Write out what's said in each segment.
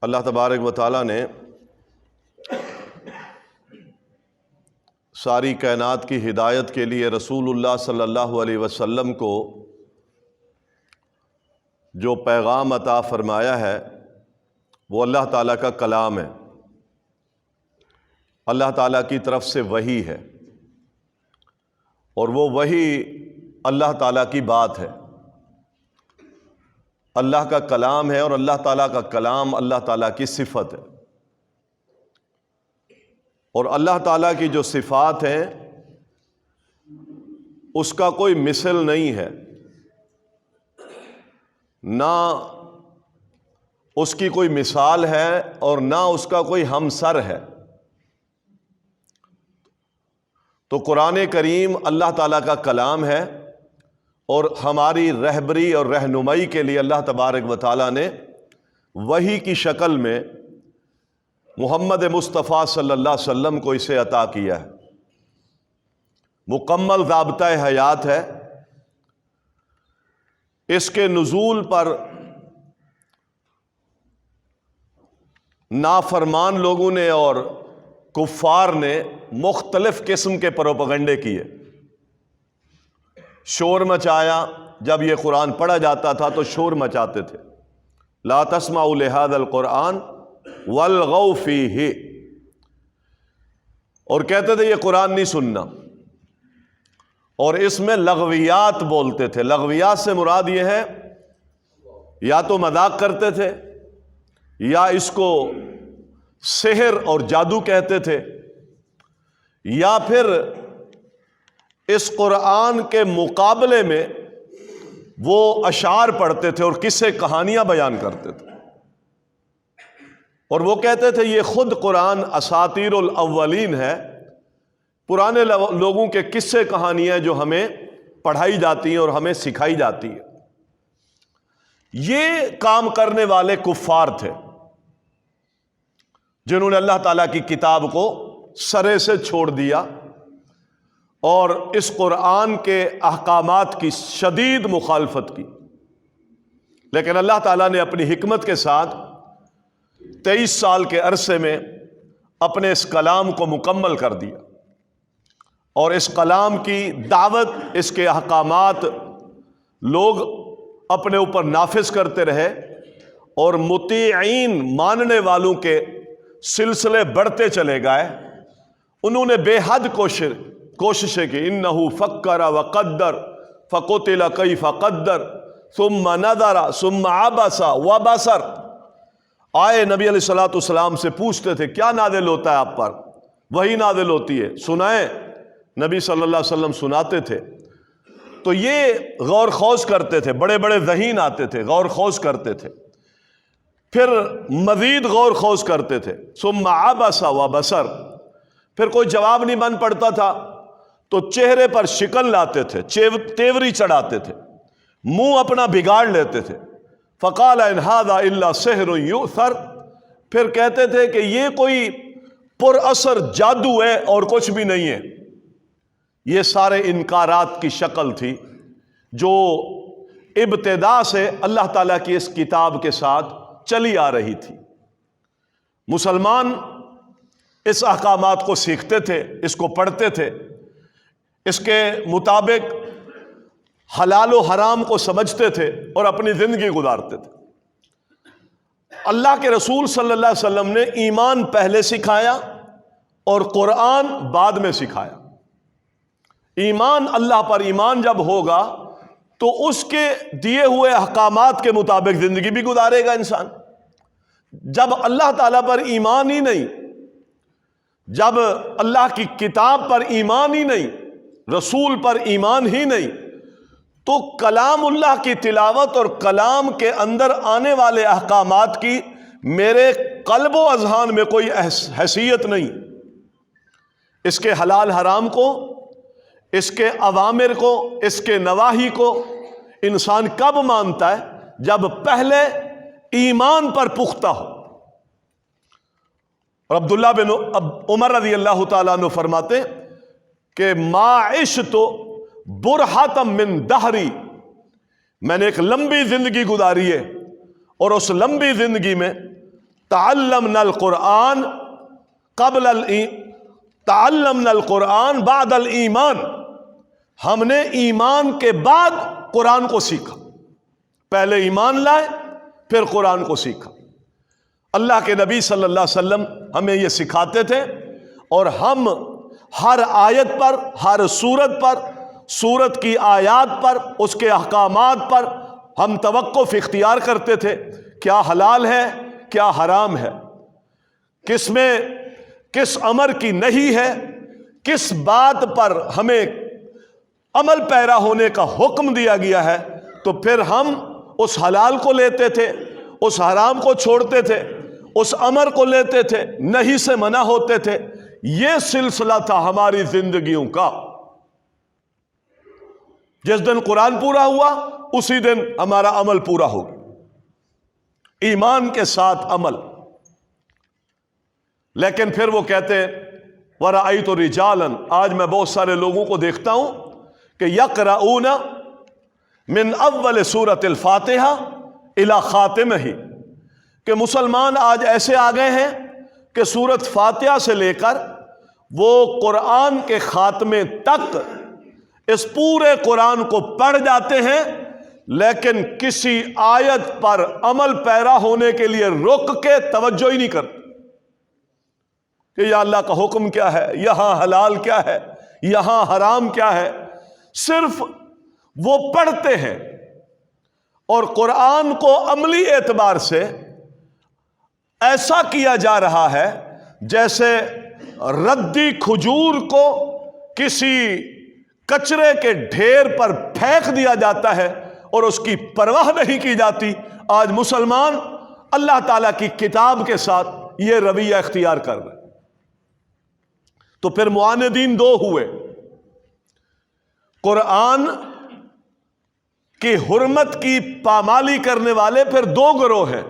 اللہ تبارک و تعالیٰ نے ساری کائنات کی ہدایت کے لیے رسول اللہ صلی اللہ علیہ وسلم کو جو پیغام عطا فرمایا ہے وہ اللہ تعالیٰ کا کلام ہے، اللہ تعالیٰ کی طرف سے وحی ہے، اور وہ وحی اللہ تعالیٰ کی بات ہے، اللہ کا کلام ہے، اور اللہ تعالیٰ کا کلام اللہ تعالیٰ کی صفت ہے۔ اور اللہ تعالیٰ کی جو صفات ہیں اس کا کوئی مثل نہیں ہے، نہ اس کی کوئی مثال ہے اور نہ اس کا کوئی ہمسر ہے۔ تو قرآن کریم اللہ تعالیٰ کا کلام ہے، اور ہماری رہبری اور رہنمائی کے لیے اللہ تبارک و تعالیٰ نے وحی کی شکل میں محمد مصطفیٰ صلی اللہ علیہ وسلم کو اسے عطا کیا ہے۔ مکمل ضابطہ حیات ہے۔ اس کے نزول پر نافرمان لوگوں نے اور کفار نے مختلف قسم کے پروپیگنڈے کیے، شور مچایا۔ جب یہ قرآن پڑھا جاتا تھا تو شور مچاتے تھے، لا تسمعوا لہذا القرآن والغوا فیہ، اور کہتے تھے یہ قرآن نہیں سننا، اور اس میں لغویات بولتے تھے۔ لغویات سے مراد یہ ہے یا تو مذاق کرتے تھے، یا اس کو سحر اور جادو کہتے تھے، یا پھر اس قرآن کے مقابلے میں وہ اشعار پڑھتے تھے اور قصے کہانیاں بیان کرتے تھے، اور وہ کہتے تھے یہ خود قرآن اساطیر الاولین ہے، پرانے لوگوں کے قصے کہانیاں جو ہمیں پڑھائی جاتی ہیں اور ہمیں سکھائی جاتی ہیں۔ یہ کام کرنے والے کفار تھے جنہوں نے اللہ تعالیٰ کی کتاب کو سرے سے چھوڑ دیا اور اس قرآن کے احکامات کی شدید مخالفت کی۔ لیکن اللہ تعالیٰ نے اپنی حکمت کے ساتھ 23 سال کے عرصے میں اپنے اس کلام کو مکمل کر دیا، اور اس کلام کی دعوت، اس کے احکامات لوگ اپنے اوپر نافذ کرتے رہے، اور مطیعین ماننے والوں کے سلسلے بڑھتے چلے گئے۔ انہوں نے بے حد کوششیں کی۔ انہو فکر وقدر فقتل کیف قدر ثم نظر ثم عبس وبصر۔ آئے نبی علیہ الصلوۃ والسلام سے پوچھتے تھے کیا نازل ہوتا ہے آپ پر؟ وہی نازل ہوتی ہے، سنائیں۔ نبی صلی اللہ علیہ وسلم سناتے تھے، تو یہ غور خوض کرتے تھے، بڑے بڑے ذہین آتے تھے، غور خوض کرتے تھے، پھر مزید غور خوض کرتے تھے۔ ثم عبس وبصر، پھر کوئی جواب نہیں بن پڑتا تھا تو چہرے پر شکن لاتے تھے، تیوری چڑھاتے تھے، منہ اپنا بگاڑ لیتے تھے۔ فقال ان ھذا الا سحر یؤثر، پھر کہتے تھے کہ یہ کوئی پر اثر جادو ہے اور کچھ بھی نہیں ہے۔ یہ سارے انکارات کی شکل تھی جو ابتدا سے اللہ تعالیٰ کی اس کتاب کے ساتھ چلی آ رہی تھی۔ مسلمان اس احکامات کو سیکھتے تھے، اس کو پڑھتے تھے، اس کے مطابق حلال و حرام کو سمجھتے تھے اور اپنی زندگی گزارتے تھے۔ اللہ کے رسول صلی اللہ علیہ وسلم نے ایمان پہلے سکھایا اور قرآن بعد میں سکھایا۔ ایمان، اللہ پر ایمان جب ہوگا تو اس کے دیے ہوئے احکامات کے مطابق زندگی بھی گزارے گا انسان۔ جب اللہ تعالیٰ پر ایمان ہی نہیں، جب اللہ کی کتاب پر ایمان ہی نہیں، رسول پر ایمان ہی نہیں، تو کلام اللہ کی تلاوت اور کلام کے اندر آنے والے احکامات کی میرے قلب و اذہان میں کوئی حیثیت نہیں۔ اس کے حلال حرام کو، اس کے اوامر کو، اس کے نواہی کو انسان کب مانتا ہے؟ جب پہلے ایمان پر پختہ ہو۔ اور عبداللہ بن عمر رضی اللہ تعالیٰ عنہ فرماتے کہ ما عشت برہۃ من دہری، میں نے ایک لمبی زندگی گزاری ہے، اور اس لمبی زندگی میں تعلمنا القرآن تعلمنا القرآن بعد الایمان، ہم نے ایمان کے بعد قرآن کو سیکھا. پہلے ایمان لائے پھر قرآن کو سیکھا. اللہ کے نبی صلی اللہ علیہ وسلم ہمیں یہ سکھاتے تھے، اور ہم ہر آیت پر، ہر سورت پر، سورت کی آیات پر، اس کے احکامات پر ہم توقف اختیار کرتے تھے. کیا حلال ہے، کیا حرام ہے، کس میں کس امر کی نہیں ہے، کس بات پر ہمیں عمل پیرا ہونے کا حکم دیا گیا ہے، تو پھر ہم اس حلال کو لیتے تھے، اس حرام کو چھوڑتے تھے، اس امر کو لیتے تھے، نہیں سے منع ہوتے تھے. یہ سلسلہ تھا ہماری زندگیوں کا. جس دن قرآن پورا ہوا اسی دن ہمارا عمل پورا ہو گیا، ایمان کے ساتھ عمل. لیکن پھر وہ کہتے ہیں وَرَأَيْتُ رِجَالًا، آج میں بہت سارے لوگوں کو دیکھتا ہوں کہ یقرؤون من اول سورۃ الفاتحہ الی خاتمہ، کہ مسلمان آج ایسے آ گئے ہیں کہ سورۃ فاتحہ سے لے کر وہ قرآن کے خاتمے تک اس پورے قرآن کو پڑھ جاتے ہیں، لیکن کسی آیت پر عمل پیرا ہونے کے لیے رک کے توجہ ہی نہیں کرتے کہ یا اللہ کا حکم کیا ہے، یہاں حلال کیا ہے، یہاں حرام کیا ہے. صرف وہ پڑھتے ہیں، اور قرآن کو عملی اعتبار سے ایسا کیا جا رہا ہے جیسے ردی کھجور کو کسی کچرے کے ڈھیر پر پھینک دیا جاتا ہے اور اس کی پرواہ نہیں کی جاتی. آج مسلمان اللہ تعالیٰ کی کتاب کے ساتھ یہ رویہ اختیار کر رہے. تو پھر معاندین دو ہوئے. قرآن کی حرمت کی پامالی کرنے والے پھر دو گروہ ہیں.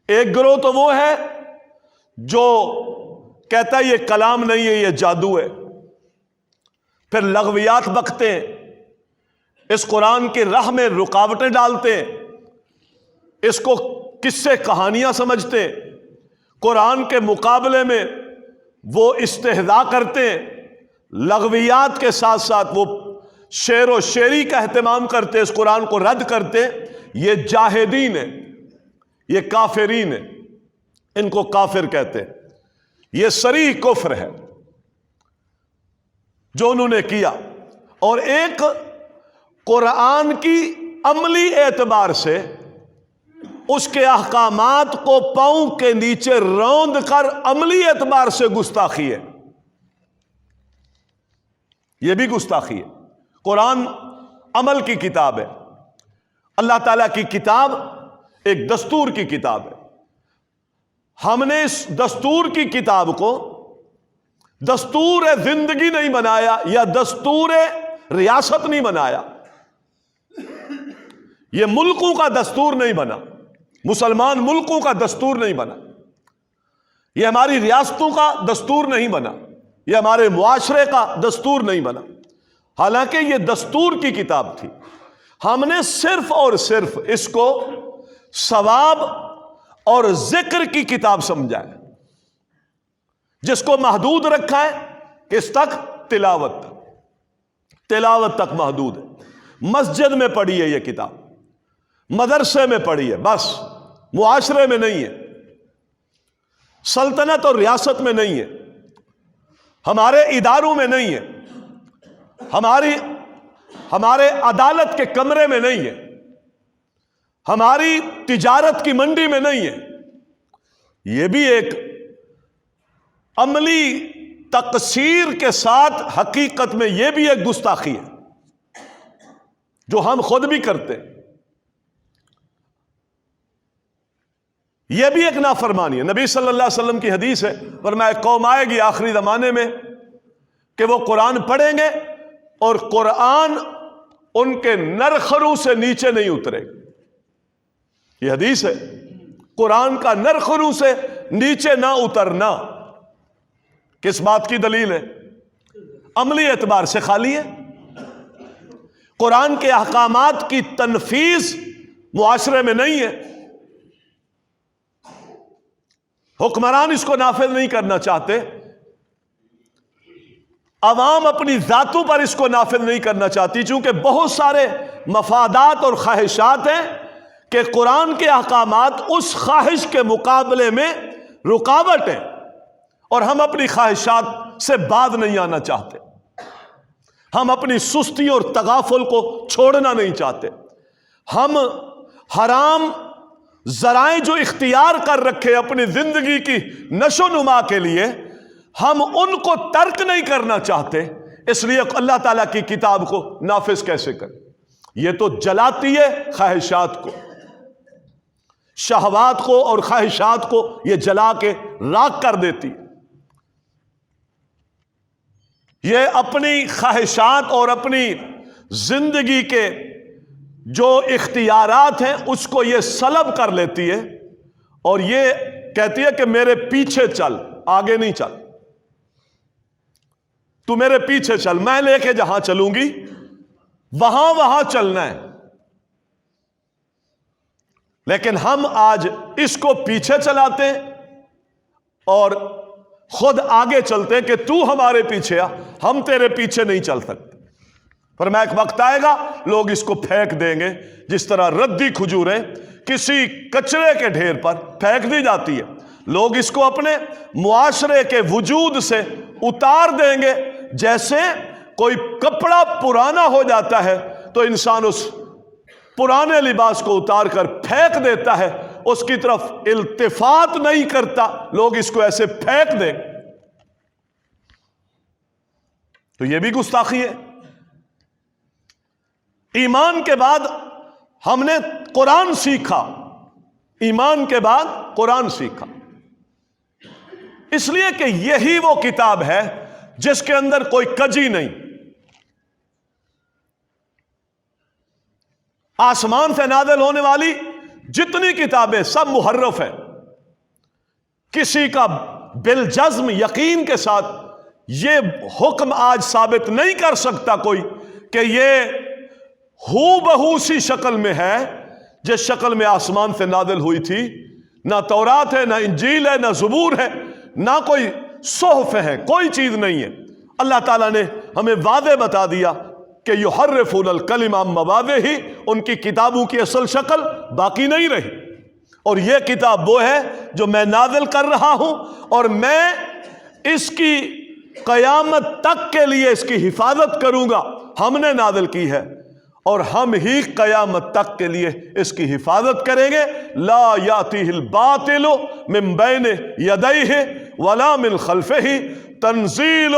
ایک گروہ تو وہ ہے جو کہتا ہے یہ کلام نہیں ہے، یہ جادو ہے. پھر لغویات بکتے ہیں، اس قرآن کی راہ میں رکاوٹیں ڈالتے ہیں، اس کو قصے کہانیاں سمجھتے ہیں، قرآن کے مقابلے میں وہ استہزاء کرتے ہیں، لغویات کے ساتھ ساتھ وہ شعر و شعری کا اہتمام کرتے، اس قرآن کو رد کرتے. یہ جاہدین ہیں، یہ کافرین ہیں، ان کو کافر کہتے ہیں. یہ صریح کفر ہے جو انہوں نے کیا. اور ایک قرآن کی عملی اعتبار سے اس کے احکامات کو پاؤں کے نیچے روند کر عملی اعتبار سے گستاخی ہے. یہ بھی گستاخی ہے. قرآن عمل کی کتاب ہے. اللہ تعالیٰ کی کتاب ایک دستور کی کتاب ہے. ہم نے اس دستور کی کتاب کو دستور زندگی نہیں بنایا یا دستور ریاست نہیں بنایا. یہ ملکوں کا دستور نہیں بنا، مسلمان ملکوں کا دستور نہیں بنا، یہ ہماری ریاستوں کا دستور نہیں بنا، یہ ہمارے معاشرے کا دستور نہیں بنا. حالانکہ یہ دستور کی کتاب تھی. ہم نے صرف اور صرف اس کو ثواب اور ذکر کی کتاب سمجھا ہے، جس کو محدود رکھا ہے کس تک؟ تلاوت تک. تلاوت تک محدود ہے. مسجد میں پڑھی ہے یہ کتاب، مدرسے میں پڑھی ہے، بس معاشرے میں نہیں ہے، سلطنت اور ریاست میں نہیں ہے، ہمارے اداروں میں نہیں ہے، ہمارے عدالت کے کمرے میں نہیں ہے، ہماری تجارت کی منڈی میں نہیں ہے. یہ بھی ایک عملی تقصیر کے ساتھ حقیقت میں یہ بھی ایک گستاخی ہے جو ہم خود بھی کرتے ہیں. یہ بھی ایک نافرمانی ہے. نبی صلی اللہ علیہ وسلم کی حدیث ہے، فرمایا ایک قوم آئے گی آخری زمانے میں کہ وہ قرآن پڑھیں گے اور قرآن ان کے نرخرو سے نیچے نہیں اترے گا. یہ حدیث ہے، قرآن کا نرخرو سے نیچے نہ اترنا. کس بات کی دلیل ہے؟ عملی اعتبار سے خالی ہے. قرآن کے احکامات کی تنفیذ معاشرے میں نہیں ہے. حکمران اس کو نافذ نہیں کرنا چاہتے، عوام اپنی ذاتوں پر اس کو نافذ نہیں کرنا چاہتی، چونکہ بہت سارے مفادات اور خواہشات ہیں کہ قرآن کے احکامات اس خواہش کے مقابلے میں رکاوٹ ہیں، اور ہم اپنی خواہشات سے باز نہیں آنا چاہتے، ہم اپنی سستی اور تغافل کو چھوڑنا نہیں چاہتے، ہم حرام ذرائع جو اختیار کر رکھے اپنی زندگی کی نشو و نما کے لیے، ہم ان کو ترک نہیں کرنا چاہتے، اس لیے اللہ تعالیٰ کی کتاب کو نافذ کیسے کریں؟ یہ تو جلاتی ہے خواہشات کو، شہوات کو اور خواہشات کو یہ جلا کے راکھ کر دیتی ہے۔ یہ اپنی خواہشات اور اپنی زندگی کے جو اختیارات ہیں اس کو یہ سلب کر لیتی ہے، اور یہ کہتی ہے کہ میرے پیچھے چل، آگے نہیں چل، تو میرے پیچھے چل، میں لے کے جہاں چلوں گی وہاں چلنا ہے۔ لیکن ہم آج اس کو پیچھے چلاتے اور خود آگے چلتے کہ تو ہمارے پیچھے آ، ہم تیرے پیچھے نہیں چل سکتے۔ فرمایا ایک وقت آئے گا لوگ اس کو پھینک دیں گے، جس طرح ردی کھجوریں کسی کچرے کے ڈھیر پر پھینک دی جاتی ہے، لوگ اس کو اپنے معاشرے کے وجود سے اتار دیں گے۔ جیسے کوئی کپڑا پرانا ہو جاتا ہے تو انسان اس پرانے لباس کو اتار کر پھینک دیتا ہے، اس کی طرف التفات نہیں کرتا، لوگ اس کو ایسے پھینک دیں، تو یہ بھی گستاخی ہے۔ ایمان کے بعد ہم نے قرآن سیکھا، ایمان کے بعد قرآن سیکھا، اس لیے کہ یہی وہ کتاب ہے جس کے اندر کوئی کجی نہیں۔ آسمان سے نازل ہونے والی جتنی کتابیں سب محرف ہیں، کسی کا بالجزم یقین کے ساتھ یہ حکم آج ثابت نہیں کر سکتا کوئی کہ یہ ہو بہو سی شکل میں ہے جس شکل میں آسمان سے نازل ہوئی تھی۔ نہ تورات ہے، نہ انجیل ہے، نہ زبور ہے، نہ کوئی صحف ہے، کوئی چیز نہیں ہے۔ اللہ تعالیٰ نے ہمیں واضح بتا دیا کہ یحرفون الکلم عن مواضعہ، ان کی کتابوں کی اصل شکل باقی نہیں رہی، اور یہ کتاب وہ ہے جو میں نازل کر رہا ہوں، اور میں اس کی قیامت تک کے لیے اس کی حفاظت کروں گا۔ ہم نے نازل کی ہے اور ہم ہی قیامت تک کے لیے اس کی حفاظت کریں گے۔ لا یاتیہ الباطل من بین یدیہ ولا من خلفہ تنزیل،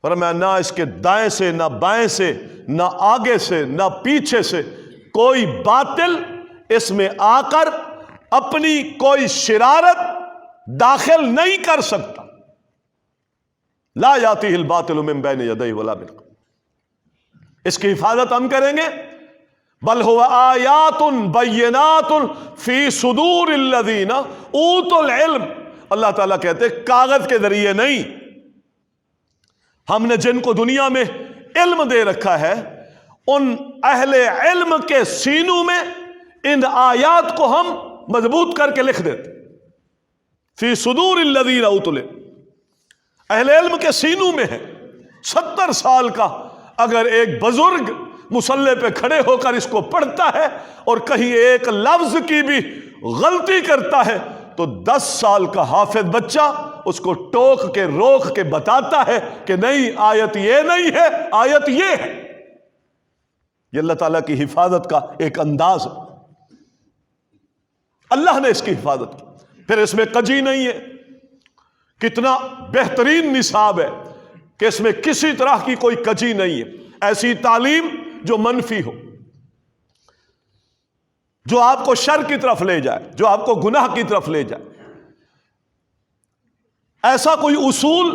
فرمایا نہ اس کے دائیں سے، نہ بائیں سے، نہ آگے سے، نہ پیچھے سے کوئی باطل اس میں آ کر اپنی کوئی شرارت داخل نہیں کر سکتا۔ لا یاتیہ الباطل من بین یدیہ ولا من خلفہ، اس کی حفاظت ہم کریں گے۔ بل هو آیات بینات فی صدور الذین اوتوا العلم، اللہ تعالیٰ کہتے ہیں کاغذ کے ذریعے نہیں، ہم نے جن کو دنیا میں علم دے رکھا ہے ان اہل علم کے سینوں میں ان آیات کو ہم مضبوط کر کے لکھ دیتے۔ فی صدور الذین اوتوا العلم، اہل علم کے سینوں میں ہے۔ 70 سال کا اگر ایک بزرگ مصلی پہ کھڑے ہو کر اس کو پڑھتا ہے اور کہیں ایک لفظ کی بھی غلطی کرتا ہے تو 10 سال کا حافظ بچہ اس کو ٹوک کے روک کے بتاتا ہے کہ نہیں، آیت یہ نہیں ہے، آیت یہ ہے۔ یہ اللہ تعالیٰ کی حفاظت کا ایک انداز ہے، اللہ نے اس کی حفاظت کی۔ پھر اس میں کجی نہیں ہے، کتنا بہترین نصاب ہے کہ اس میں کسی طرح کی کوئی کجی نہیں ہے، ایسی تعلیم جو منفی ہو، جو آپ کو شر کی طرف لے جائے، جو آپ کو گناہ کی طرف لے جائے، ایسا کوئی اصول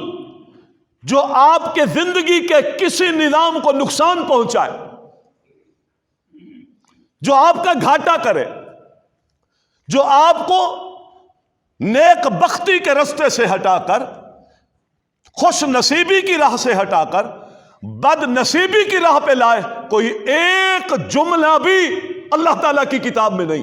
جو آپ کے زندگی کے کسی نظام کو نقصان پہنچائے، جو آپ کا گھاٹا کرے، جو آپ کو نیک بختی کے رستے سے ہٹا کر، خوش نصیبی کی راہ سے ہٹا کر بد نصیبی کی راہ پہ لائے، کوئی ایک جملہ بھی اللہ تعالیٰ کی کتاب میں نہیں۔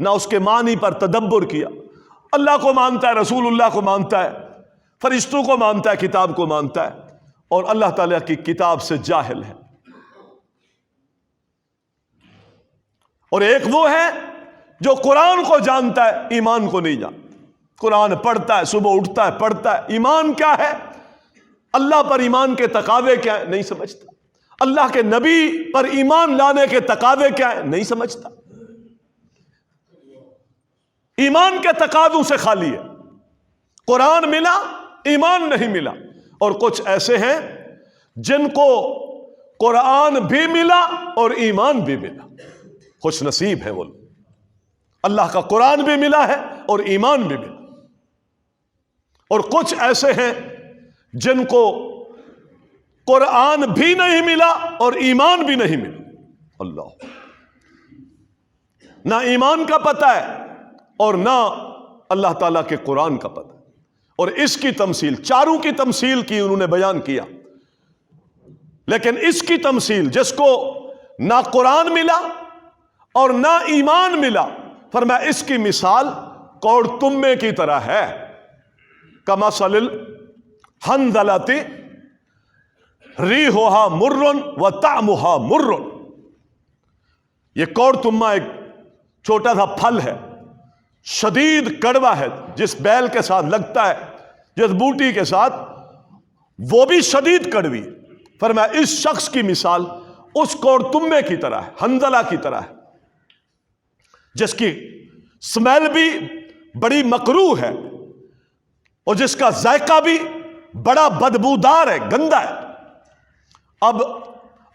نہ اس کے معنی پر تدبر کیا. اللہ کو مانتا ہے، رسول اللہ کو مانتا ہے، فرشتوں کو مانتا ہے، کتاب کو مانتا ہے، اور اللہ تعالیٰ کی کتاب سے جاہل ہے. اور ایک وہ ہے جو قرآن کو جانتا ہے، ایمان کو نہیں جانتا. قرآن پڑھتا ہے، صبح اٹھتا ہے پڑھتا ہے، ایمان کیا ہے، اللہ پر ایمان کے تقاضے کیا ہیں نہیں سمجھتا. اللہ کے نبی پر ایمان لانے کے تقاضے کیا ہیں نہیں سمجھتا. ایمان کے تقاضوں سے خالی ہے. قرآن ملا، ایمان نہیں ملا. اور کچھ ایسے ہیں جن کو قرآن بھی ملا اور ایمان بھی ملا، خوش نصیب ہے وہ. اللہ کا قرآن بھی ملا ہے اور ایمان بھی ملا. اور کچھ ایسے ہیں جن کو قرآن بھی نہیں ملا اور ایمان بھی نہیں ملا. اللہ، نہ ایمان کا پتہ ہے اور نہ اللہ تعالیٰ کے قرآن کا پتہ. اور اس کی تمثیل، چاروں کی تمثیل کی انہوں نے بیان کیا، لیکن اس کی تمثیل جس کو نہ قرآن ملا اور نہ ایمان ملا، فرمایا اس کی مثال کوڑ تمے کی طرح ہے. کمثل الحنظلۃ ریحھا مر وطعمھا مر. یہ کوڑ تما ایک چھوٹا سا پھل ہے، شدید کڑوا ہے، جس بیل کے ساتھ لگتا ہے، جس بوٹی کے ساتھ، وہ بھی شدید کڑوی. فرمایا اس شخص کی مثال اس کوڑ تمے کی طرح ہے، حنظلہ کی طرح ہے، جس کی سمیل بھی بڑی مکروہ ہے اور جس کا ذائقہ بھی بڑا بدبودار ہے، گندا ہے. اب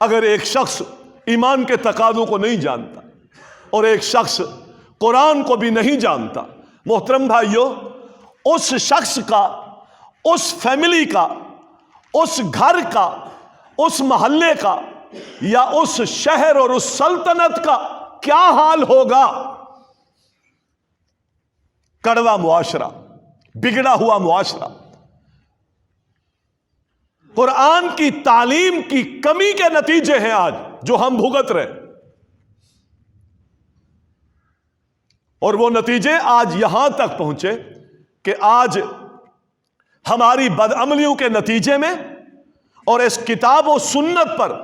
اگر ایک شخص ایمان کے تقاضوں کو نہیں جانتا اور ایک شخص قرآن کو بھی نہیں جانتا، محترم بھائیو، اس شخص کا، اس فیملی کا، اس گھر کا، اس محلے کا یا اس شہر اور اس سلطنت کا کیا حال ہوگا؟ کڑوا معاشرہ، بگڑا ہوا معاشرہ. قرآن کی تعلیم کی کمی کے نتیجے ہیں آج جو ہم بھگت رہے. اور وہ نتیجے آج یہاں تک پہنچے کہ آج ہماری بدعملیوں کے نتیجے میں اور اس کتاب و سنت پر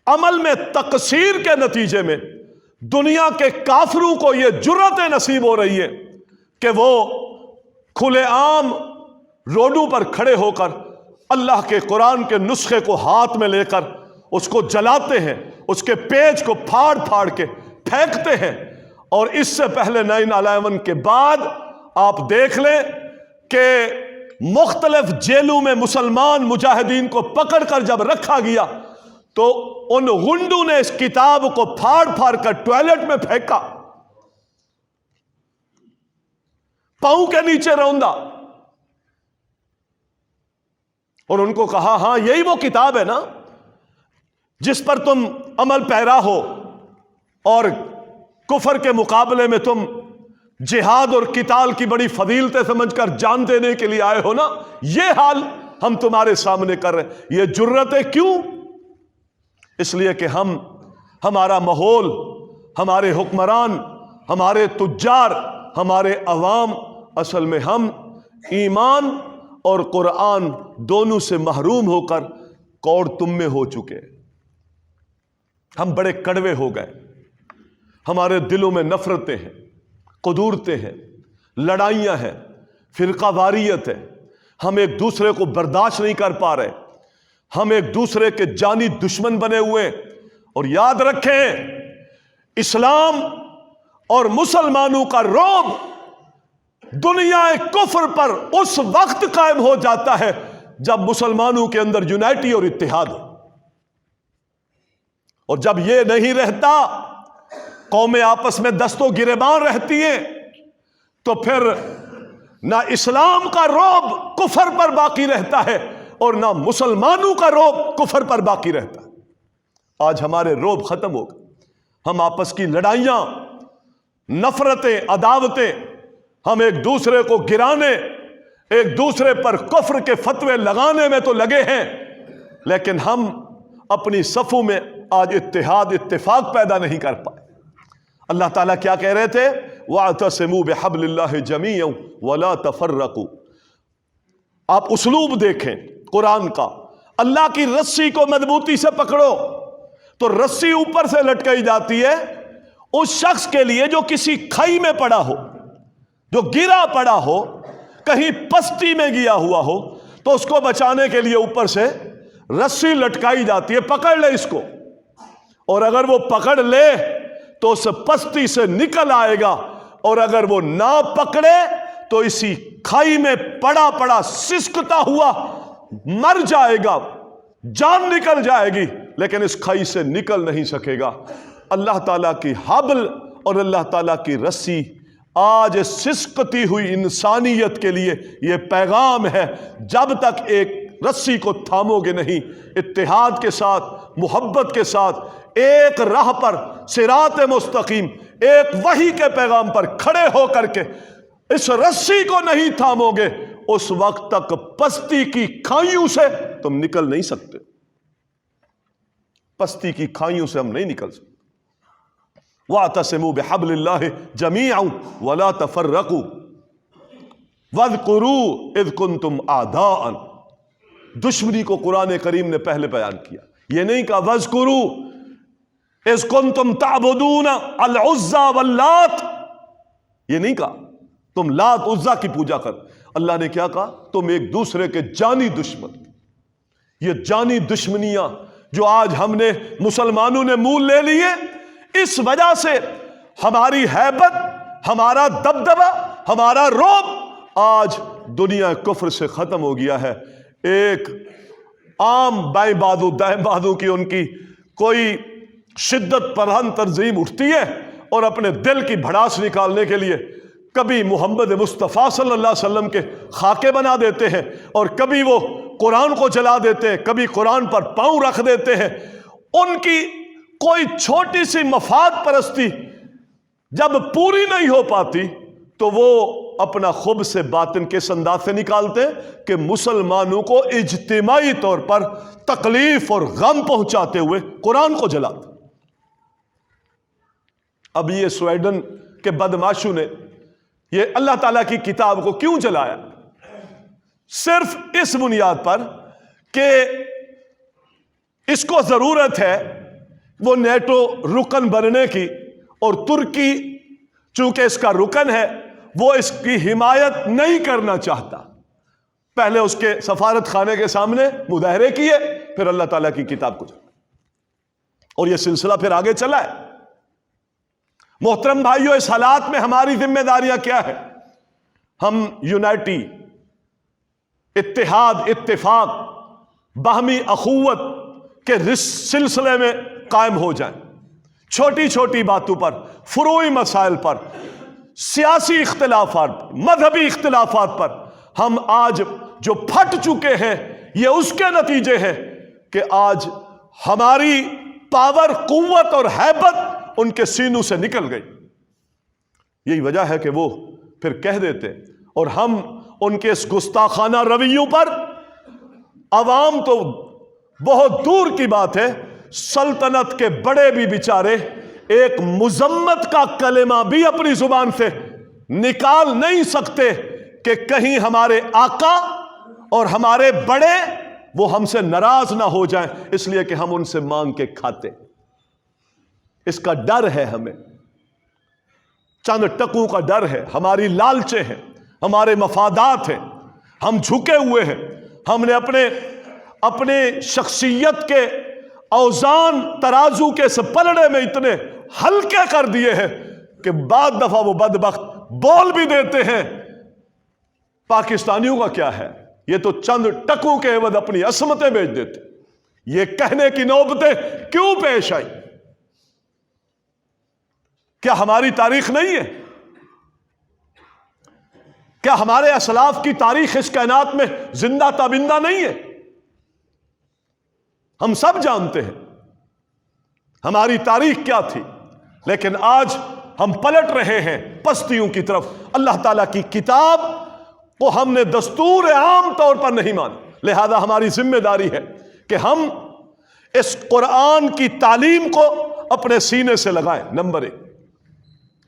عمل میں تقصیر کے نتیجے میں دنیا کے کافروں کو یہ جرأت نصیب ہو رہی ہے کہ وہ کھلے عام روڈوں پر کھڑے ہو کر اللہ کے قرآن کے نسخے کو ہاتھ میں لے کر اس کو جلاتے ہیں، اس کے پیج کو پھاڑ پھاڑ کے پھینکتے ہیں. اور اس سے پہلے 9/11 کے بعد آپ دیکھ لیں کہ مختلف جیلوں میں مسلمان مجاہدین کو پکڑ کر جب رکھا گیا تو ان غنڈوں نے اس کتاب کو پھاڑ پھاڑ کر ٹوائلٹ میں پھینکا، پاؤں کے نیچے روندا، اور ان کو کہا ہاں یہی وہ کتاب ہے نا جس پر تم عمل پیرا ہو اور کفر کے مقابلے میں تم جہاد اور قتال کی بڑی فضیلتیں سمجھ کر جان دینے کے لیے آئے ہو نا. یہ حال ہم تمہارے سامنے کر رہے ہیں. یہ جرأتیں کیوں؟ اس لیے کہ ہمارا ماحول، ہمارے حکمران، ہمارے تجار، ہمارے عوام، اصل میں ہم ایمان اور قرآن دونوں سے محروم ہو کر کوڑ تمے ہو چکے. ہم بڑے کڑوے ہو گئے، ہمارے دلوں میں نفرتیں ہیں، قدورتیں ہیں، لڑائیاں ہیں، فرقہ واریت ہے. ہم ایک دوسرے کو برداشت نہیں کر پا رہے، ہم ایک دوسرے کے جانی دشمن بنے ہوئے. اور یاد رکھیں، اسلام اور مسلمانوں کا رعب دنیا کفر پر اس وقت قائم ہو جاتا ہے جب مسلمانوں کے اندر یونائٹی اور اتحاد ہو. اور جب یہ نہیں رہتا، قومیں آپس میں دست و گریبان رہتی ہیں، تو پھر نہ اسلام کا رعب کفر پر باقی رہتا ہے اور نہ مسلمانوں کا رعب کفر پر باقی رہتا ہے. آج ہمارے رعب ختم ہو گئے. ہم آپس کی لڑائیاں، نفرتیں، عداوتیں، ہم ایک دوسرے کو گرانے، ایک دوسرے پر کفر کے فتوے لگانے میں تو لگے ہیں، لیکن ہم اپنی صفوں میں آج اتحاد، اتفاق پیدا نہیں کر پائے. اللہ تعالیٰ کیا کہہ رہے تھے؟ وَاعْتَصِمُوا بِحَبْلِ اللَّهِ جَمِيعًا وَلَا تَفَرَّقُوا۔ آپ اسلوب دیکھیں قرآن کا، اللہ کی رسی کو مضبوطی سے پکڑو تو رسی اوپر سے لٹکائی جاتی ہے اس شخص کے لیے جو کسی کھائی میں پڑا ہو، جو گرا پڑا ہو، کہیں پستی میں گیا ہوا ہو، تو اس کو بچانے کے لیے اوپر سے رسی لٹکائی جاتی ہے، پکڑ لے اس کو، اور اگر وہ پکڑ لے تو اس پستی سے نکل آئے گا، اور اگر وہ نہ پکڑے تو اسی کھائی میں پڑا پڑا سسکتا ہوا مر جائے گا، جان نکل جائے گی، لیکن اس کھائی سے نکل نہیں سکے گا۔ اللہ تعالیٰ کی حبل اور اللہ تعالیٰ کی رسی آج سسکتی ہوئی انسانیت کے لیے یہ پیغام ہے، جب تک ایک رسی کو تھامو گے نہیں، اتحاد کے ساتھ، محبت کے ساتھ، ایک راہ پر، صراط مستقیم، ایک وحی کے پیغام پر کھڑے ہو کر کے اس رسی کو نہیں تھامو گے، اس وقت تک پستی کی کھائیوں سے تم نکل نہیں سکتے۔ پستی کی کھائیوں سے ہم نہیں نکل سکتے۔ وَاعْتَصِمُوا بِحَبْلِ اللَّهِ جَمِيعًا وَلَا تَفَرَّقُوا وَاذْكُرُوا إِذْ كُنْتُمْ أَعْدَاءً۔ دشمنی کو قرآن کریم نے پہلے بیان کیا، یہ نہیں کہا وَاذْكُرُوا إِذْ كُنْتُمْ تَعْبُدُونَ الْعُزَّى وَاللَّاتَ، یہ نہیں کہا تم لات عزا کی پوجا کر۔ اللہ نے کیا کہا؟ تم ایک دوسرے کے جانی دشمن۔ یہ جانی دشمنیاں جو آج ہم نے مسلمانوں نے مول لے لیے، اس وجہ سے ہماری ہیبت، ہمارا دبدبہ، ہمارا رعب آج دنیا کفر سے ختم ہو گیا ہے۔ ایک عام بائیں بازو دائیں بازو کی ان کی کوئی شدت پسند تنظیم اٹھتی ہے اور اپنے دل کی بھڑاس نکالنے کے لیے کبھی محمد مصطفیٰ صلی اللہ علیہ وسلم کے خاکے بنا دیتے ہیں، اور کبھی وہ قرآن کو جلا دیتے ہیں، کبھی قرآن پر پاؤں رکھ دیتے ہیں۔ ان کی کوئی چھوٹی سی مفاد پرستی جب پوری نہیں ہو پاتی تو وہ اپنا خب سے باطن کس انداز سے نکالتے ہیں کہ مسلمانوں کو اجتماعی طور پر تکلیف اور غم پہنچاتے ہوئے قرآن کو جلاتے۔ اب یہ سویڈن کے بدماشوں نے یہ اللہ تعالیٰ کی کتاب کو کیوں جلایا؟ صرف اس بنیاد پر کہ اس کو ضرورت ہے وہ نیٹو رکن بننے کی، اور ترکی چونکہ اس کا رکن ہے وہ اس کی حمایت نہیں کرنا چاہتا۔ پہلے اس کے سفارت خانے کے سامنے مظاہرے کیے، پھر اللہ تعالیٰ کی کتاب کو جلایا، اور یہ سلسلہ پھر آگے چلا ہے۔ محترم بھائیو، اس حالات میں ہماری ذمہ داریاں کیا ہے؟ ہم یونائٹی، اتحاد، اتفاق، باہمی اخوت کے سلسلے میں قائم ہو جائیں۔ چھوٹی چھوٹی باتوں پر، فروعی مسائل پر، سیاسی اختلافات، مذہبی اختلافات پر ہم آج جو پھٹ چکے ہیں، یہ اس کے نتیجے ہیں کہ آج ہماری پاور، قوت اور ہیبت ان کے سینوں سے نکل گئی۔ یہی وجہ ہے کہ وہ پھر کہہ دیتے، اور ہم ان کے اس گستاخانہ رویوں پر، عوام تو بہت دور کی بات ہے، سلطنت کے بڑے بھی بیچارے ایک مذمت کا کلمہ بھی اپنی زبان سے نکال نہیں سکتے کہ کہیں ہمارے آقا اور ہمارے بڑے وہ ہم سے ناراض نہ ہو جائیں، اس لیے کہ ہم ان سے مانگ کے کھاتے۔ اس کا ڈر ہے ہمیں، چند ٹکوں کا ڈر ہے، ہماری لالچیں ہیں، ہمارے مفادات ہیں، ہم جھکے ہوئے ہیں، ہم نے اپنے شخصیت کے اوزان ترازو کے اس پلڑے میں اتنے ہلکے کر دیے ہیں کہ بعض دفعہ وہ بدبخت بول بھی دیتے ہیں پاکستانیوں کا کیا ہے، یہ تو چند ٹکوں کے عوض اپنی عصمتیں بیچ دیتے۔ یہ کہنے کی نوبتیں کیوں پیش آئی؟ کیا ہماری تاریخ نہیں ہے؟ کیا ہمارے اسلاف کی تاریخ اس کائنات میں زندہ تابندہ نہیں ہے؟ ہم سب جانتے ہیں ہماری تاریخ کیا تھی، لیکن آج ہم پلٹ رہے ہیں پستیوں کی طرف۔ اللہ تعالیٰ کی کتاب کو ہم نے دستور عام طور پر نہیں مانا، لہذا ہماری ذمہ داری ہے کہ ہم اس قرآن کی تعلیم کو اپنے سینے سے لگائیں۔ نمبر 1۔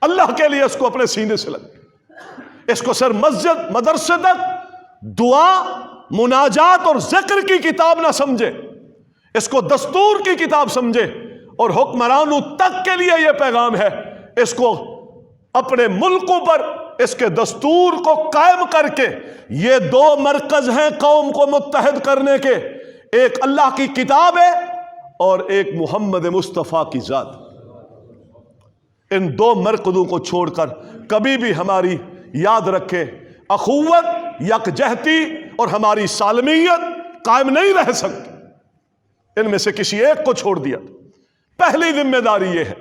اللہ کے لیے اس کو اپنے سینے سے لگے، اس کو صرف مسجد مدرسے تک دعا مناجات اور ذکر کی کتاب نہ سمجھے، اس کو دستور کی کتاب سمجھے، اور حکمرانوں تک کے لیے یہ پیغام ہے، اس کو اپنے ملکوں پر اس کے دستور کو قائم کر کے، یہ دو مرکز ہیں قوم کو متحد کرنے کے، ایک اللہ کی کتاب ہے اور ایک محمد مصطفیٰ کی ذات۔ ان دو مرکزوں کو چھوڑ کر کبھی بھی ہماری یاد رکھے اخوت، یکجہتی اور ہماری سالمیت قائم نہیں رہ سکتی۔ ان میں سے کسی ایک کو چھوڑ دیا تو پہلی ذمہ داری یہ ہے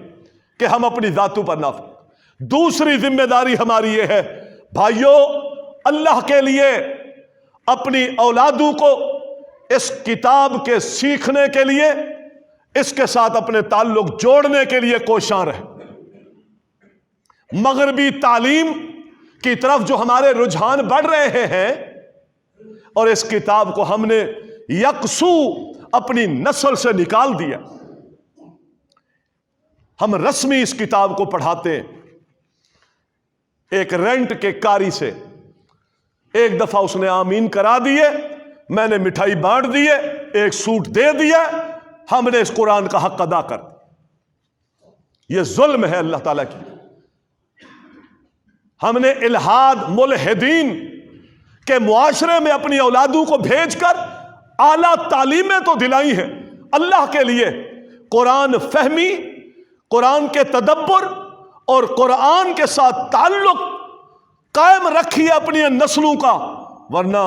کہ ہم اپنی ذاتوں پر نافرمان۔ دوسری ذمہ داری ہماری یہ ہے بھائیو، اللہ کے لیے اپنی اولادوں کو اس کتاب کے سیکھنے کے لیے، اس کے ساتھ اپنے تعلق جوڑنے کے لیے کوشاں رہے۔ مغربی تعلیم کی طرف جو ہمارے رجحان بڑھ رہے ہیں، اور اس کتاب کو ہم نے یکسو اپنی نسل سے نکال دیا۔ ہم رسمی اس کتاب کو پڑھاتے ہیں ایک رینٹ کے کاری سے، ایک دفعہ اس نے آمین کرا دیے، میں نے مٹھائی بانٹ دیے، ایک سوٹ دے دیا، ہم نے اس قرآن کا حق ادا کر دیا۔ یہ ظلم ہے اللہ تعالیٰ کی۔ ہم نے الہاد ملحدین کے معاشرے میں اپنی اولادوں کو بھیج کر اعلیٰ تعلیمیں تو دلائی ہیں، اللہ کے لیے قرآن فہمی، قرآن کے تدبر اور قرآن کے ساتھ تعلق قائم رکھیے اپنی نسلوں کا، ورنہ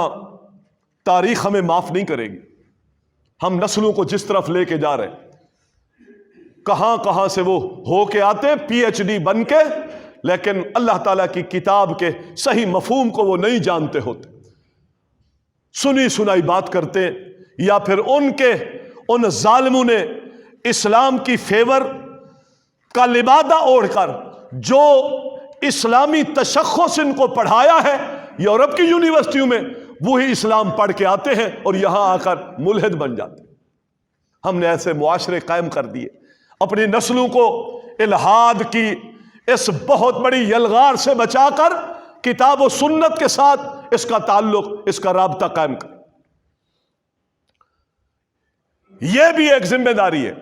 تاریخ ہمیں معاف نہیں کرے گی۔ ہم نسلوں کو جس طرف لے کے جا رہے ہیں، کہاں کہاں سے وہ ہو کے آتے ہیں پی ایچ ڈی بن کے، لیکن اللہ تعالیٰ کی کتاب کے صحیح مفہوم کو وہ نہیں جانتے ہوتے، سنی سنائی بات کرتے ہیں، یا پھر ان ظالموں نے اسلام کی فیور کا لبادہ اوڑھ کر جو اسلامی تشخص ان کو پڑھایا ہے یورپ کی یونیورسٹیوں میں، وہی اسلام پڑھ کے آتے ہیں اور یہاں آ کر ملحد بن جاتے ہیں۔ ہم نے ایسے معاشرے قائم کر دیے، اپنی نسلوں کو الہاد کی اس بہت بڑی یلغار سے بچا کر کتاب و سنت کے ساتھ اس کا تعلق، اس کا رابطہ قائم کر۔ یہ بھی ایک ذمہ داری ہے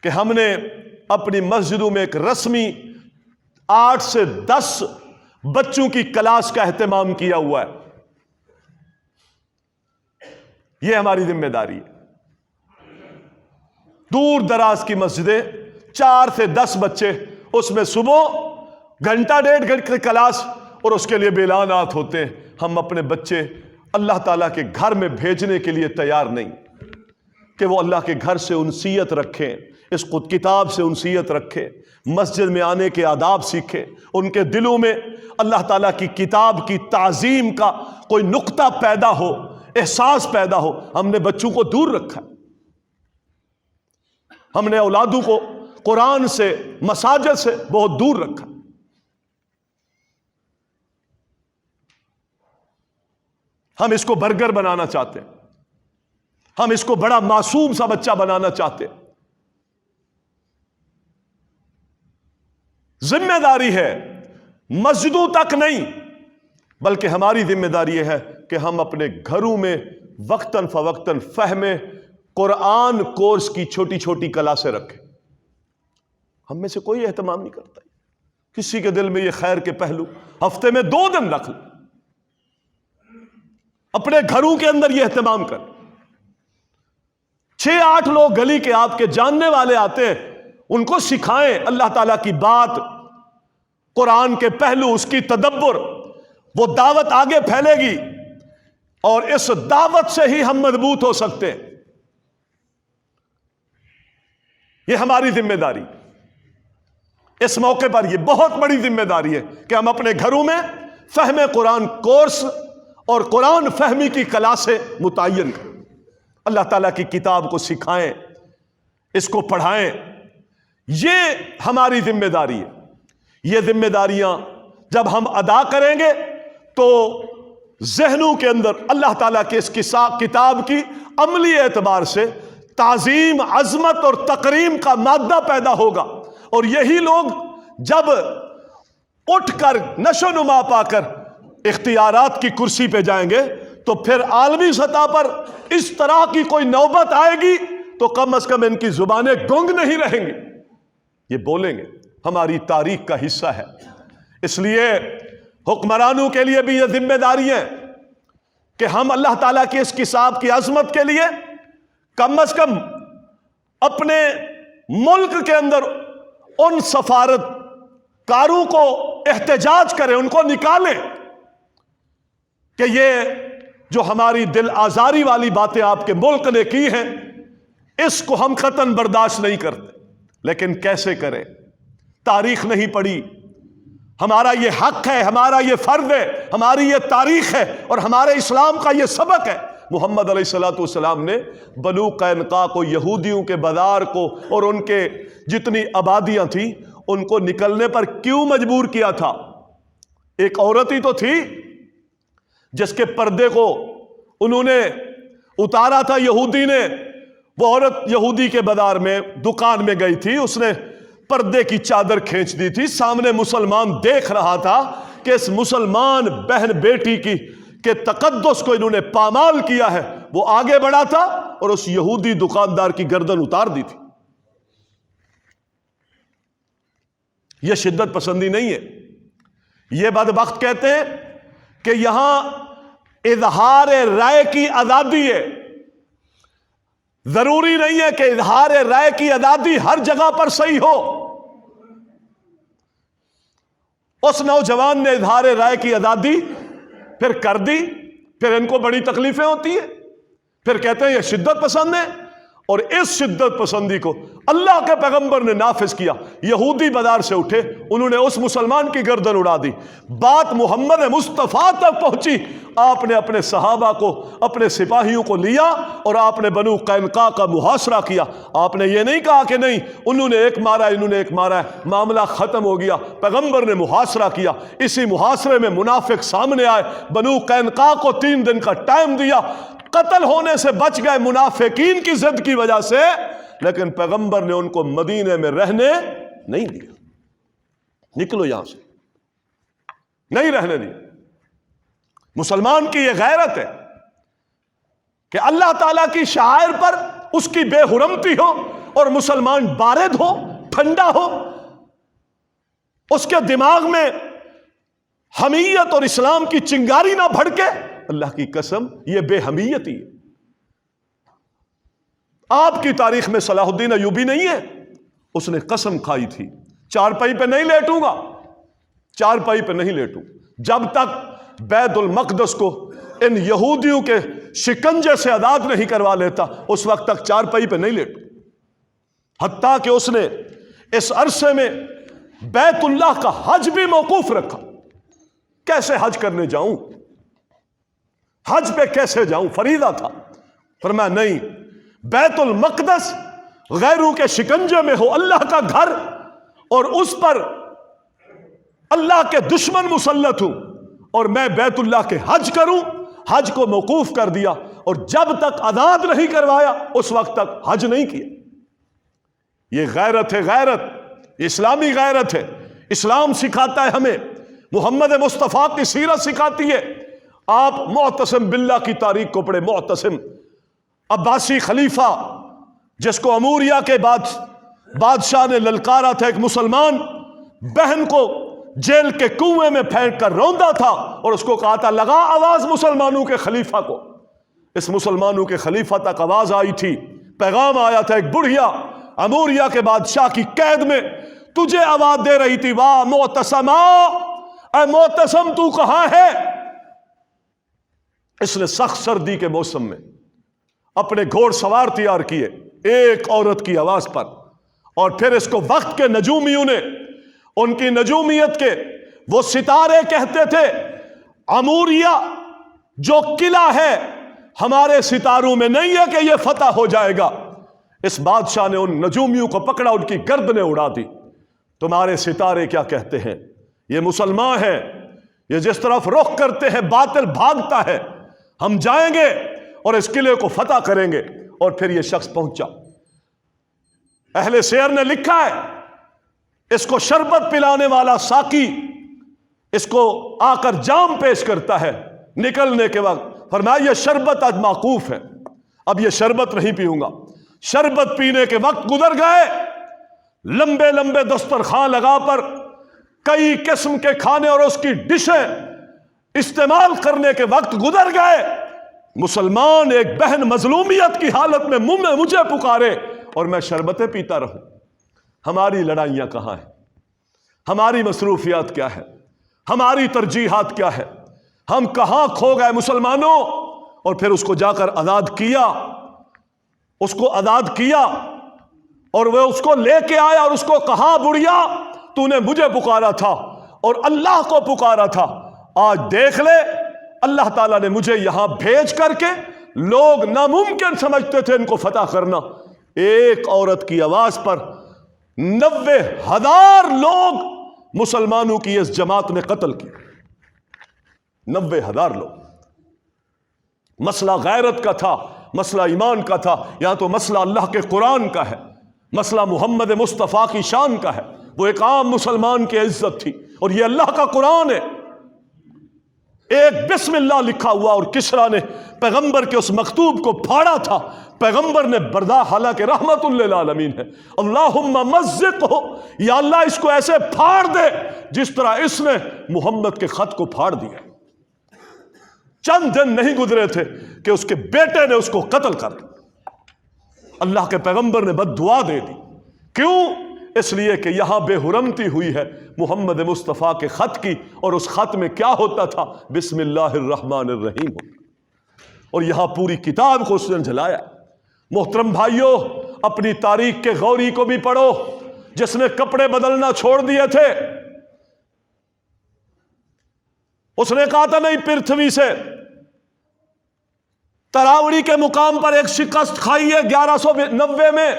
کہ ہم نے اپنی مسجدوں میں ایک رسمی 8 سے 10 بچوں کی کلاس کا اہتمام کیا ہوا ہے۔ یہ ہماری ذمہ داری ہے۔ دور دراز کی مسجدیں 4 سے 10 بچے، اس میں صبح گھنٹہ ڈیڑھ گھنٹے کلاس اور اس کے لیے بھی اعلانات ہوتے ہیں۔ ہم اپنے بچے اللہ تعالیٰ کے گھر میں بھیجنے کے لیے تیار نہیں کہ وہ اللہ کے گھر سے انسیت رکھیں، اس کتاب سے انسیت رکھیں، مسجد میں آنے کے آداب سیکھیں، ان کے دلوں میں اللہ تعالیٰ کی کتاب کی تعظیم کا کوئی نقطہ پیدا ہو، احساس پیدا ہو۔ ہم نے بچوں کو دور رکھا، ہم نے اولادوں کو قرآن سے، مساجد سے بہت دور رکھا۔ ہم اس کو برگر بنانا چاہتے ہیں، ہم اس کو بڑا معصوم سا بچہ بنانا چاہتے ہیں۔ ذمہ داری ہے مسجدوں تک نہیں، بلکہ ہماری ذمہ داری یہ ہے کہ ہم اپنے گھروں میں وقتاً فوقتاً فہم قرآن کورس کی چھوٹی چھوٹی کلاسیں رکھیں۔ ہم میں سے کوئی اہتمام نہیں کرتا، کسی کے دل میں یہ خیر کے پہلو، ہفتے میں 2 دن رکھ لیں، اپنے گھروں کے اندر یہ اہتمام کر۔ 6-8 لوگ گلی کے آپ کے جاننے والے آتے ہیں، ان کو سکھائیں اللہ تعالیٰ کی بات، قرآن کے پہلو، اس کی تدبر، وہ دعوت آگے پھیلے گی اور اس دعوت سے ہی ہم مضبوط ہو سکتے ہیں۔ یہ ہماری ذمہ داری، اس موقع پر یہ بہت بڑی ذمہ داری ہے کہ ہم اپنے گھروں میں فہم قرآن کورس اور قرآن فہمی کی کلاسیں متعین کریں، اللہ تعالیٰ کی کتاب کو سکھائیں، اس کو پڑھائیں۔ یہ ہماری ذمہ داری ہے۔ یہ ذمہ داریاں جب ہم ادا کریں گے تو ذہنوں کے اندر اللہ تعالیٰ کے اس کتاب کی عملی اعتبار سے تعظیم، عظمت اور تکریم کا مادہ پیدا ہوگا، اور یہی لوگ جب اٹھ کر نشو نما پا کر اختیارات کی کرسی پہ جائیں گے تو پھر عالمی سطح پر اس طرح کی کوئی نوبت آئے گی تو کم از کم ان کی زبانیں گنگ نہیں رہیں گی، یہ بولیں گے، ہماری تاریخ کا حصہ ہے۔ اس لیے حکمرانوں کے لیے بھی یہ ذمہ داری ہے کہ ہم اللہ تعالیٰ کی اس کتاب کی عظمت کے لیے کم از کم اپنے ملک کے اندر ان سفارت کاروں کو احتجاج کریں، ان کو نکالیں کہ یہ جو ہماری دل آزاری والی باتیں آپ کے ملک نے کی ہیں اس کو ہم قطعاً برداشت نہیں کرتے، لیکن کیسے کریں؟ تاریخ نہیں پڑھی، ہمارا یہ حق ہے، ہمارا یہ فرض ہے، ہماری یہ تاریخ ہے اور ہمارے اسلام کا یہ سبق ہے۔ محمد علیہ الصلوۃ والسلام نے بنو قینقاع کو، یہودیوں کے بازار کو اور ان کے جتنی آبادیاں تھیں ان کو نکلنے پر کیوں مجبور کیا تھا؟ ایک عورت ہی تو تھی جس کے پردے کو انہوں نے اتارا تھا یہودی نے۔ وہ عورت یہودی کے بازار میں دکان میں گئی تھی، اس نے پردے کی چادر کھینچ دی تھی، سامنے مسلمان دیکھ رہا تھا کہ اس مسلمان بہن بیٹی کی کہ تقدس کو انہوں نے پامال کیا ہے، وہ آگے بڑھا تھا اور اس یہودی دکاندار کی گردن اتار دی تھی۔ یہ شدت پسندی نہیں ہے، یہ بدبخت کہتے ہیں کہ یہاں اظہار رائے کی آزادی ہے۔ ضروری نہیں ہے کہ اظہار رائے کی آزادی ہر جگہ پر صحیح ہو۔ اس نوجوان نے اظہار رائے کی آزادی پھر کر دی، پھر ان کو بڑی تکلیفیں ہوتی ہیں، پھر کہتے ہیں یہ شدت پسند ہے، اور اس شدت پسندی کو اللہ کے پیغمبر نے نافذ کیا۔ یہودی بازار سے اٹھے، انہوں نے اس مسلمان کی گردن اڑا دی، بات محمد مصطفیٰ تک پہنچی، آپ نے اپنے صحابہ کو، اپنے سپاہیوں کو لیا اور آپ نے بنو قینقاع کا محاصرہ کیا۔ آپ نے یہ نہیں کہا کہ نہیں انہوں نے ایک مارا انہوں نے ایک مارا ہے، معاملہ ختم ہو گیا۔ پیغمبر نے محاصرہ کیا، اسی محاصرے میں منافق سامنے آئے، بنو قینقاع کو 3 دن کا ٹائم دیا، قتل ہونے سے بچ گئے منافقین کی ضد کی وجہ سے، لیکن پیغمبر نے ان کو مدینے میں رہنے نہیں دیا۔ نکلو یہاں سے، نہیں رہنے دیا۔ مسلمان کی یہ غیرت ہے کہ اللہ تعالیٰ کی شعائر پر اس کی بے حرمتی ہو اور مسلمان بارد ہو، ٹھنڈا ہو، اس کے دماغ میں حمیت اور اسلام کی چنگاری نہ بھڑکے۔ اللہ کی قسم یہ بے حمیتی ہے۔ آپ کی تاریخ میں صلاح الدین ایوبی نہیں ہے؟ اس نے قسم کھائی تھی چارپائی پہ نہیں لیٹوں گا، چارپائی پہ نہیں لیٹوں جب تک بیت المقدس کو ان یہودیوں کے شکنجے سے آزاد نہیں کروا لیتا، اس وقت تک چارپائی پہ نہیں لیٹوں۔ حتیٰ کہ اس نے اس عرصے میں بیت اللہ کا حج بھی موقوف رکھا۔ کیسے حج کرنے جاؤں؟ حج پہ کیسے جاؤں؟ فریضہ تھا۔ فرمایا نہیں، بیت المقدس غیروں کے شکنجے میں ہو، اللہ کا گھر، اور اس پر اللہ کے دشمن مسلط ہوں، اور میں بیت اللہ کے حج کروں، حج کو موقوف کر دیا، اور جب تک آزاد نہیں کروایا اس وقت تک حج نہیں کیا۔ یہ غیرت ہے، غیرت اسلامی غیرت ہے۔ اسلام سکھاتا ہے ہمیں، محمد مصطفیٰ کی سیرت سکھاتی ہے۔ آپ معتصم باللہ کی تاریخ کو پڑھے۔ معتصم عباسی خلیفہ جس کو اموریہ کے بادشاہ نے للکارا تھا، ایک مسلمان بہن کو جیل کے کنویں میں پھینک کر روندا تھا اور اس کو کہا تھا لگا آواز مسلمانوں کے خلیفہ کو۔ اس مسلمانوں کے خلیفہ تک آواز آئی تھی، پیغام آیا تھا، ایک بڑھیا اموریہ کے بادشاہ کی قید میں تجھے آواز دے رہی تھی، واہ معتصما، اے معتصم تو کہاں ہے؟ اس نے سخت سردی کے موسم میں اپنے گھوڑ سوار تیار کیے ایک عورت کی آواز پر، اور پھر اس کو وقت کے نجومیوں نے، ان کی نجومیت کے وہ ستارے کہتے تھے اموریہ جو قلعہ ہے ہمارے ستاروں میں نہیں ہے کہ یہ فتح ہو جائے گا۔ اس بادشاہ نے ان نجومیوں کو پکڑا، ان کی گردنیں اڑا دی۔ تمہارے ستارے کیا کہتے ہیں؟ یہ مسلمان ہیں، یہ جس طرف رخ کرتے ہیں باطل بھاگتا ہے، ہم جائیں گے اور اس قلعے کو فتح کریں گے۔ اور پھر یہ شخص پہنچا۔ اہل سیر نے لکھا ہے اس کو شربت پلانے والا ساقی اس کو آ کر جام پیش کرتا ہے نکلنے کے وقت، فرمایا یہ شربت آج موقوف ہے، اب یہ شربت نہیں پیوں گا۔ شربت پینے کے وقت گزر گئے، لمبے لمبے دسترخوان لگا پر کئی قسم کے کھانے اور اس کی ڈشیں استعمال کرنے کے وقت گزر گئے، مسلمان ایک بہن مظلومیت کی حالت میں مجھے پکارے اور میں شربتیں پیتا رہوں۔ ہماری لڑائیاں کہاں ہیں؟ ہماری مصروفیات کیا ہے؟ ہماری ترجیحات کیا ہے؟ ہم کہاں کھو گئے مسلمانوں؟ اور پھر اس کو جا کر آزاد کیا، اس کو آزاد کیا اور وہ اس کو لے کے آیا اور اس کو کہا بڑھیا تو نے مجھے پکارا تھا اور اللہ کو پکارا تھا، آج دیکھ لے اللہ تعالیٰ نے مجھے یہاں بھیج کر کے، لوگ ناممکن سمجھتے تھے ان کو فتح کرنا، ایک عورت کی آواز پر 90,000 لوگ مسلمانوں کی اس جماعت نے قتل کیا۔ 90,000 لوگ۔ مسئلہ غیرت کا تھا، مسئلہ ایمان کا تھا، یہاں تو مسئلہ اللہ کے قرآن کا ہے، مسئلہ محمد مصطفیٰ کی شان کا ہے، وہ ایک عام مسلمان کی عزت تھی، اور یہ اللہ کا قرآن ہے۔ ایک بسم اللہ لکھا ہوا اور کسرا نے پیغمبر کے اس مکتوب کو پھاڑا تھا، پیغمبر نے برداشت، حالانکہ رحمت للعالمین ہے، اللہم مزقہ، یا اللہ اس کو ایسے پھاڑ دے جس طرح اس نے محمد کے خط کو پھاڑ دیا۔ چند دن نہیں گزرے تھے کہ اس کے بیٹے نے اس کو قتل کر دیا۔ اللہ کے پیغمبر نے بد دعا دے دی، کیوں؟ اس لیے کہ یہاں بے حرمتی ہوئی ہے محمد مصطفیٰ کے خط کی، اور اس خط میں کیا ہوتا تھا؟ بسم اللہ الرحمن الرحیم، اور یہاں پوری کتاب کو اس نے جلایا۔ محترم بھائیوں، اپنی تاریخ کے غوری کو بھی پڑھو، جس نے کپڑے بدلنا چھوڑ دیے تھے، اس نے کہا تھا نہیں، پرتھوی سے تراوڑی کے مقام پر ایک شکست کھائی ہے 1190 میں،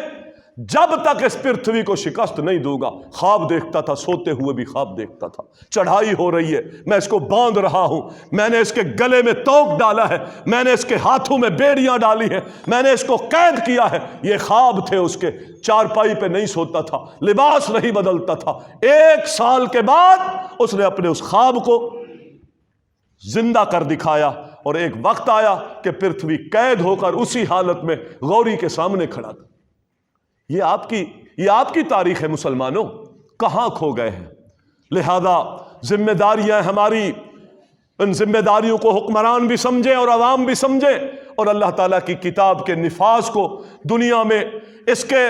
جب تک اس پرتھوی کو شکست نہیں دوں گا۔ خواب دیکھتا تھا، سوتے ہوئے بھی خواب دیکھتا تھا، چڑھائی ہو رہی ہے، میں اس کو باندھ رہا ہوں، میں نے اس کے گلے میں توق ڈالا ہے، میں نے اس کے ہاتھوں میں بیڑیاں ڈالی ہیں، میں نے اس کو قید کیا ہے۔ یہ خواب تھے اس کے، چارپائی پہ نہیں سوتا تھا، لباس نہیں بدلتا تھا۔ 1 سال کے بعد اس نے اپنے اس خواب کو زندہ کر دکھایا، اور ایک وقت آیا کہ پرتھوی قید ہو کر اسی حالت میں غوری کے سامنے کھڑا تھا۔ یہ آپ کی تاریخ ہے مسلمانوں، کہاں کھو گئے ہیں؟ لہذا ذمہ داریاں ہماری، ان ذمہ داریوں کو حکمران بھی سمجھیں اور عوام بھی سمجھیں، اور اللہ تعالیٰ کی کتاب کے نفاذ کو دنیا میں اس کے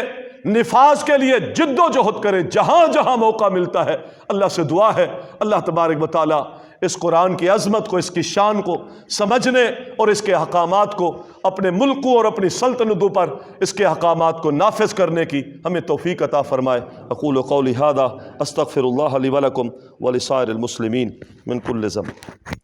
نفاذ کے لیے جد و جہد کرے، جہاں جہاں موقع ملتا ہے۔ اللہ سے دعا ہے اللہ تبارک و تعالیٰ اس قرآن کی عظمت کو، اس کی شان کو سمجھنے اور اس کے احکامات کو اپنے ملکوں اور اپنی سلطنتوں پر اس کے احکامات کو نافذ کرنے کی ہمیں توفیق عطا فرمائے۔ اقول قولی ھذا استغفر اللہ لی ولکم ولسائر المسلمین من کل ذنب۔